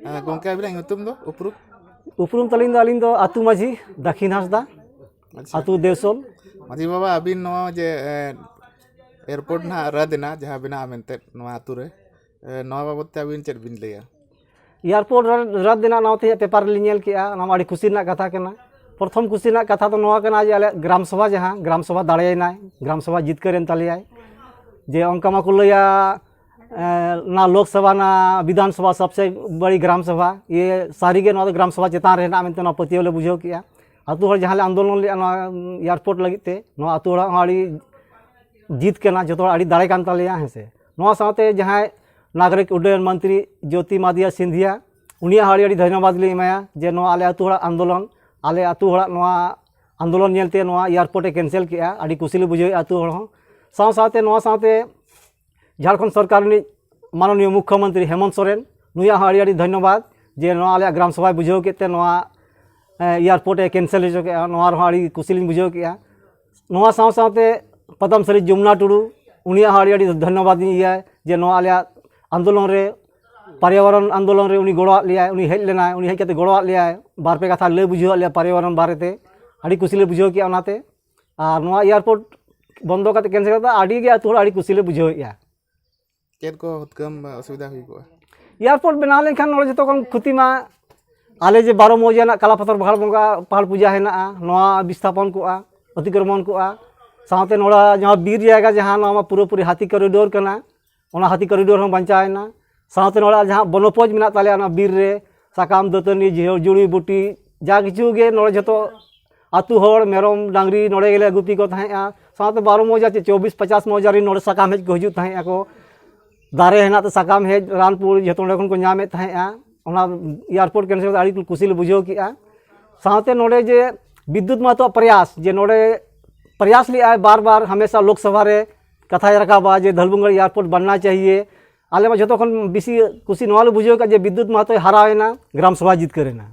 गोंके Abina nyutum do उपरुम उपरुम तलिंग अलिंग दो आतु माझी दक्षिण हांसदा आतु देवसल माझी बाबा अबिन नवा जे एयरपोर्ट ना रदना जहां बिना मेनते नवा आतु रे नवा बाबत ते अबिन चेक बिन लेया एयरपोर्ट रद देना नाते पेपर लिनेल किया नाम आड़ी खुशी ना कथा केना प्रथम खुशी ना कथा तो नवा केना जे आले ग्राम सभा जहां ग्राम सभा दाड़ेना ग्राम सभा जीत करेन तलियाय जे अंका मा को लया ना लोकसभा ना विधानसभा सबसे बड़ी ग्राम सभा ये सारी के ना ग्राम सभा चेतान रहना मेनते ना पतियोले बुझो किया आतु हर जहां ले आंदोलन ले एयरपोर्ट लगिते नो आतु हर आड़ी जीत केना जतो आड़ी दाड़े कान तलिया हेसे नो साथे जहां नागरिक उड्डयन मंत्री ज्योति मादिया सिंधिया उनिया हाड़ी आड़ी धन्यवाद ले इमाया जे नो आले आतु हर आंदोलन आले आतु हर नो आंदोलन नेलते नो एयरपोर्ट कैंसिल किया आड़ी कुशीले बुझो आतु हर साथ साथे नो साथे झारखंड सरकार नि माननीय मुख्यमंत्री हेमंत सोरेन नुया हाड़ी आड़ी धन्यवाद जे नो आले ग्राम सभा बुझो केते नो एयरपोर्ट कैंसिल हो के नो हाड़ी कुशीले बुझो किया नो साथे पद्मश्री जमुना टुडू उनिया हाड़ी आड़ी धन्यवाद दिया जे नो आले आंदोलन रे पर्यावरण आंदोलन रे उनी गड़ो लिया उनी हेज लेना उनी हेज कते गड़ो लिया बार पे कथा ले बुझो लिया पर्यावरण बारेते आड़ी कुशीले बुझो किया ओनाते आर नो एयरपोर्ट बंद करते कैंसिल करता आड़ी के आतु आड़ी कुशीले बुझो या चेक को कम असुविधा हुई को एयरपोर्ट बना लेखान नोड़े जतो कम खुती मा आले जे 12 मौजा ना काला पत्थर बहाड़ बंगा पहाड़ पूजा है ना नोआ विस्थापन को अतिक्रमण को साथे नोड़ा जहां बीर जाएगा जहां नोआ पूरा पूरी हाथी कॉरिडोर करना ओना हाथी कॉरिडोर हम बंचाएना साथे नोड़ा जहां बनोपज मिना ताले ना बीर रे साकाम दतनी जुड़ी बूटी जा किछु गे नोड़े जतो आतु हर मेरम डांगरी नोड़े गेले गुपी को थाया साथे 12 मौजा 24-50 मौजा रे नोड़े साकाम हेज को हजु थाया को दारे हेना तो साकाम हेज रानपुर जतो नोड़े को नामे थाया ओना एयरपोर्ट कैंसिल आड़ी कुशील बुझो किया साथे नोड़े जे विद्युत महत्व प्रयास जे नोड़े प्रयास लिया बार बार हमेशा लोकसभा रे कथा रखाबा जे धलबुंगड़ एयरपोर्ट बनना चाहिए आले में जतो खन बेसी कुशी नवाल बुझो का जे विद्युत महत्व हरावेना ग्राम सभा जीत करेना